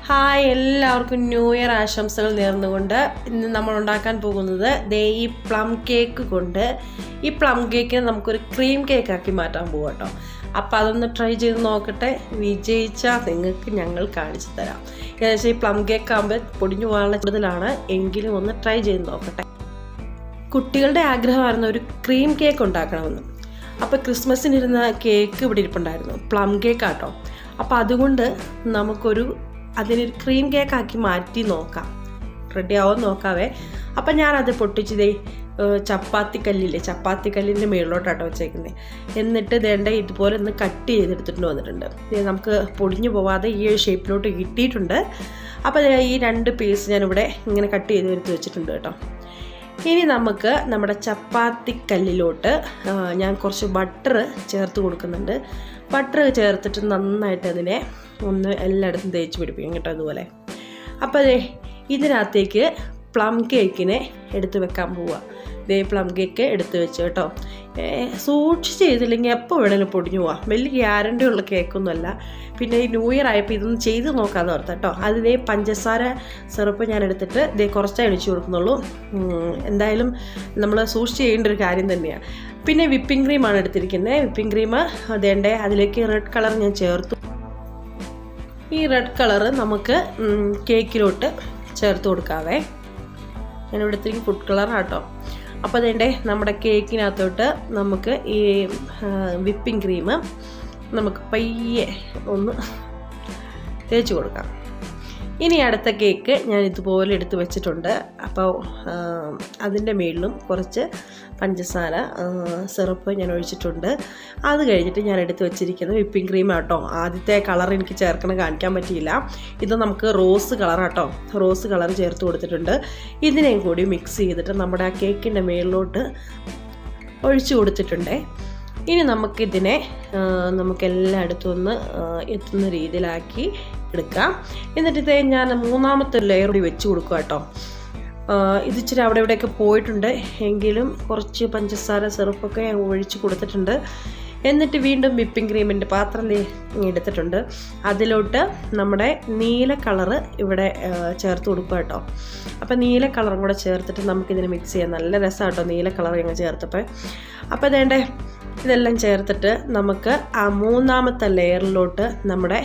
Hi, എല്ലാവർക്കും new year ആശംസകൾ നേർന്നുകൊണ്ട് ഇന്ന് നമ്മൾ ഉണ്ടാക്കാൻ പോകുന്നത് ഈ പ്ലം കേക്ക് കൊണ്ട് ഈ പ്ലം കേക്കിനെ നമുക്കൊരു ക്രീം കേക്കാക്കി മാറ്റാൻ പോകും കേട്ടോ. അപ്പോൾ അതൊന്ന് ട്രൈ ചെയ്ത് നോക്കട്ടെ. വിജയിച്ചാൽ നിങ്ങൾക്ക് ഞങ്ങൾ കാണിച്ചു തരാം. ഏകദേശം ഈ പ്ലം കേക്ക് ആകുമ്പോൾ പൊടിഞ്ഞു പോകാനുള്ള കൂടുതലാണ്, എങ്കിലും ഒന്ന് ട്രൈ ചെയ്ത് നോക്കട്ടെ. കുട്ടികളുടെ ആഗ്രഹമായിരുന്നു ഒരു ക്രീം കേക്ക് ഉണ്ടാക്കണമെന്ന്. അപ്പോൾ ക്രിസ്മസിനിരുന്ന കേക്ക് ഇവിടെ ഇരിപ്പുണ്ടായിരുന്നു, പ്ലം കേക്കാട്ടോ. അപ്പോൾ അതുകൊണ്ട് അതിനൊരു ക്രീം കേക്കാക്കി മാറ്റി നോക്കാം. റെഡി ആവും നോക്കാവേ. അപ്പം ഞാനത് പൊട്ടിച്ചതേ ചപ്പാത്തിക്കല്ലിൻ്റെ മുകളിലോട്ടാട്ടോ വെച്ചേക്കുന്നത്. എന്നിട്ട് ഇതുപോലെ ഒന്ന് കട്ട് ചെയ്തെടുത്തിട്ട് വന്നിട്ടുണ്ട്. നമുക്ക് പൊടിഞ്ഞു പോവാതെ ഈ ഒരു ഷേപ്പിലോട്ട് കിട്ടിയിട്ടുണ്ട്. അപ്പോൾ ഈ 2 പീസ് ഞാനിവിടെ ഇങ്ങനെ കട്ട് ചെയ്ത് എടുത്ത് വെച്ചിട്ടുണ്ട് കേട്ടോ. ഇനി നമുക്ക് നമ്മുടെ ചപ്പാത്തിക്കല്ലിലോട്ട് ഞാൻ കുറച്ച് ബട്ടർ ചേർത്ത് കൊടുക്കുന്നുണ്ട്. ബട്ടർ ചേർത്തിട്ട് നന്നായിട്ട് അതിനെ ഒന്ന് എല്ലായിടത്തും തേച്ച് പിടിപ്പിക്കും കേട്ടോ, അതുപോലെ. അപ്പോൾ ഇതിനകത്തേക്ക് പ്ലം കേക്കിനെ എടുത്ത് വെക്കാൻ പോവുക. പ്ലം കേക്ക് എടുത്ത് വെച്ച് കേട്ടോ. സൂക്ഷിച്ച് ചെയ്തില്ലെങ്കിൽ എപ്പോൾ വേണമെങ്കിലും പൊടിഞ്ഞു പോവാം. വലിയ ഗ്യാരണ്ടി ഉള്ള കേക്കൊന്നുമല്ല. പിന്നെ ഈ ന്യൂ ഇയർ ആയപ്പോൾ ഇതൊന്ന് ചെയ്ത് നോക്കാമെന്ന് ഓർത്ത് കേട്ടോ. അതിനെ പഞ്ചസാര സിറപ്പ് ഞാൻ എടുത്തിട്ട് കുറച്ചേ ഒഴിച്ച് കൊടുക്കുന്നുള്ളൂ. എന്തായാലും നമ്മൾ സൂക്ഷിച്ച് ചെയ്യേണ്ട ഒരു കാര്യം തന്നെയാണ്. പിന്നെ വിപ്പിംഗ് ക്രീമാണ് എടുത്തിരിക്കുന്നത്. വിപ്പിംഗ് ക്രീം അതിലേക്ക് റെഡ് കളർ ഞാൻ ചേർത്തു. ഈ റെഡ് കളറ് നമുക്ക് കേക്കിലോട്ട് ചേർത്ത് കൊടുക്കാവേ. ഞാനിവിടെ ഇത്തിരി ഫുഡ് കളറാട്ടോ. അപ്പോൾ നമ്മുടെ കേക്കിനകത്തോട്ട് നമുക്ക് ഈ വിപ്പിംഗ് ക്രീം നമുക്ക് പയ്യെ ഒന്ന് തേച്ച് കൊടുക്കാം. ഇനി അടുത്ത കേക്ക് ഞാൻ ഇതുപോലെ എടുത്ത് വെച്ചിട്ടുണ്ട്. അപ്പോൾ അതിൻ്റെ മുകളിലും കുറച്ച് പഞ്ചസാര സിറപ്പ് ഞാൻ ഒഴിച്ചിട്ടുണ്ട്. അത് കഴിഞ്ഞിട്ട് ഞാൻ എടുത്ത് വെച്ചിരിക്കുന്നത് വിപ്പിംഗ് ക്രീം ആട്ടോ. ആദ്യത്തെ കളർ എനിക്ക് കാണിക്കാൻ പറ്റിയില്ല. ഇത് നമുക്ക് റോസ് കളറാട്ടോ. റോസ് കളർ ചേർത്ത് കൊടുത്തിട്ടുണ്ട്. ഇതിനെയും കൂടി മിക്സ് ചെയ്തിട്ട് നമ്മുടെ ആ കേക്കിൻ്റെ മുകളിലോട്ട് ഒഴിച്ചു കൊടുത്തിട്ടുണ്ട്. ഇനി നമുക്കിതിനെ നമുക്കെല്ലായിടത്തും ഒന്ന് എത്തുന്ന രീതിയിലാക്കി എടുക്കാം. എന്നിട്ട് ഞാൻ 3ാമത്തെ ലെയർ കൂടി വെച്ച് കൊടുക്കുക കേട്ടോ. ഇത് ഇച്ചിരി അവിടെ ഇവിടെയൊക്കെ പോയിട്ടുണ്ട്, എങ്കിലും കുറച്ച് പഞ്ചസാര സിറപ്പൊക്കെ ഒഴിച്ച് കൊടുത്തിട്ടുണ്ട്. എന്നിട്ട് വീണ്ടും വിപ്പിംഗ് ക്രീമിൻ്റെ പാത്രം എടുത്തിട്ടുണ്ട്. അതിലോട്ട് നമ്മുടെ നീല കളറ് ഇവിടെ ചേർത്ത് കൊടുക്കുക കേട്ടോ. അപ്പോൾ നീല കളറും കൂടെ ചേർത്തിട്ട് നമുക്കിതിനെ മിക്സ് ചെയ്യാം. നല്ല രസമാണ് കേട്ടോ നീല കളർ ഞങ്ങൾ ചേർത്തപ്പോൾ. അപ്പോൾ ഇതെല്ലാം ചേർത്തിട്ട് നമുക്ക് ആ 3ാമത്തെ ലെയറിലോട്ട് നമ്മുടെ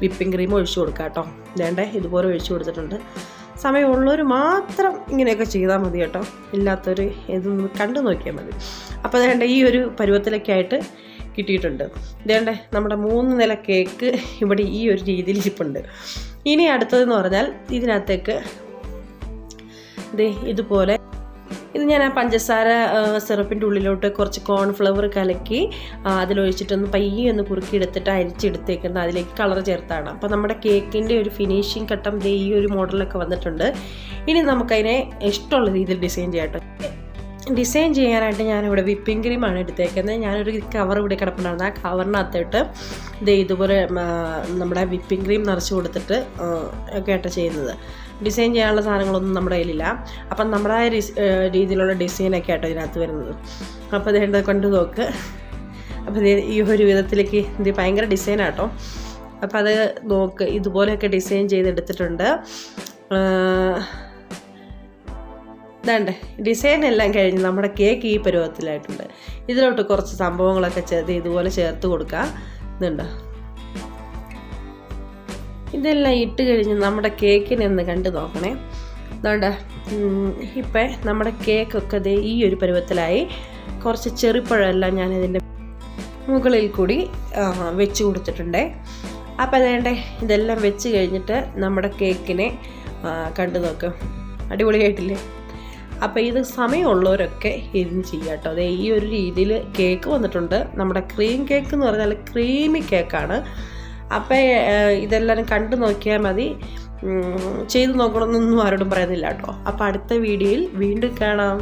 വിപ്പിംഗ് ക്രീം ഒഴിച്ചു കൊടുക്കാം കേട്ടോ. ഇതുപോലെ ഒഴിച്ചു കൊടുത്തിട്ടുണ്ട്. സമയമുള്ളവർ മാത്രം ഇങ്ങനെയൊക്കെ ചെയ്താൽ മതി കേട്ടോ. ഇല്ലാത്തവർ ഇതൊന്ന് കണ്ടു നോക്കിയാൽ മതി. അപ്പോൾ ഈ ഒരു പരുവത്തിലൊക്കെ ആയിട്ട് കിട്ടിയിട്ടുണ്ട്. നമ്മുടെ 3 നില കേക്ക് ഇവിടെ ഈ ഒരു രീതിയിൽ ഇരിപ്പുണ്ട്. ഇനി അടുത്തതെന്ന് പറഞ്ഞാൽ ഇതിനകത്തേക്ക് ഇതുപോലെ ഇത് ഞാൻ ആ പഞ്ചസാര സിറപ്പിൻ്റെ ഉള്ളിലോട്ട് കുറച്ച് കോൺഫ്ലവർ കലക്കി അതിലൊഴിച്ചിട്ടൊന്ന് പയ്യെ ഒന്ന് കുറുക്കിയെടുത്തിട്ട് അരിച്ചെടുത്തേക്കുന്നത് അതിലേക്ക് കളർ ചേർത്താണ്. അപ്പോൾ നമ്മുടെ കേക്കിൻ്റെ ഒരു ഫിനിഷിങ് ഘട്ടം ഈ ഒരു മോഡലൊക്കെ വന്നിട്ടുണ്ട്. ഇനി നമുക്കതിനെ ഇഷ്ടമുള്ള രീതിയിൽ ഡിസൈൻ ചെയ്യാം. ഡിസൈൻ ചെയ്യാനായിട്ട് ഞാനിവിടെ വിപ്പിംഗ് ക്രീമാണ് എടുത്തേക്കുന്നത്. ഞാനൊരു കവർ ഇവിടെ കിടപ്പുണ്ടായിരുന്നു. ആ കവറിനകത്തോട്ട് ഇതുപോലെ നമ്മുടെ വിപ്പിംഗ് ക്രീം നിറച്ച് കൊടുത്തിട്ട് ഒക്കെയായിട്ട് ചെയ്യുന്നത്. ഡിസൈൻ ചെയ്യാനുള്ള സാധനങ്ങളൊന്നും നമ്മുടെ കയ്യിലില്ല. അപ്പം നമ്മുടെ രീതിയിലുള്ള ഡിസൈനൊക്കെ ആട്ടോ ഇതിനകത്ത് വരുന്നത്. അപ്പോൾ ഇത് കണ്ടു നോക്ക്. അപ്പോൾ ഈ ഒരു വിധത്തിലേക്ക് ഭയങ്കര ഡിസൈനാട്ടോ. അപ്പോൾ അത് നോക്ക്, ഇതുപോലെയൊക്കെ ഡിസൈൻ ചെയ്തെടുത്തിട്ടുണ്ട്. ഡിസൈൻ എല്ലാം കഴിഞ്ഞ് നമ്മുടെ കേക്ക് ഈ പരുവത്തിലായിട്ടുണ്ട്. ഇതിലോട്ട് കുറച്ച് സംഭവങ്ങളൊക്കെ ഇതുപോലെ ചേർത്ത് കൊടുക്കുക. ഇതെല്ലാം ഇട്ട് കഴിഞ്ഞ് നമ്മുടെ കേക്കിനെന്ന് കണ്ടു നോക്കണേ. ഇപ്പം നമ്മുടെ കേക്കൊക്കെ ഈ ഒരു പരുവത്തിലായി. കുറച്ച് ചെറുപ്പഴമെല്ലാം ഞാൻ ഇതിൻ്റെ മുകളിൽ കൂടി വെച്ച് കൊടുത്തിട്ടുണ്ട്. അപ്പം ഇതെല്ലാം വെച്ച് കഴിഞ്ഞിട്ട് നമ്മുടെ കേക്കിനെ കണ്ടു നോക്ക്. അടിപൊളിയായിട്ടില്ലേ? അപ്പോൾ ഇത് സമയമുള്ളവരൊക്കെ ഇരുന്ന് ചെയ്യാം കേട്ടോ. ഈ ഒരു രീതിയിൽ കേക്ക് വന്നിട്ടുണ്ട്. നമ്മുടെ ക്രീം കേക്ക് എന്ന് പറഞ്ഞാൽ ക്രീമി കേക്കാണ്. അപ്പോൾ ഇതെല്ലാവരും കണ്ടു നോക്കിയാൽ മതി. ചെയ്ത് നോക്കണമെന്നൊന്നും ആരോടും പറയുന്നില്ല കേട്ടോ. അപ്പോൾ അടുത്ത വീഡിയോയിൽ വീണ്ടും കാണാം.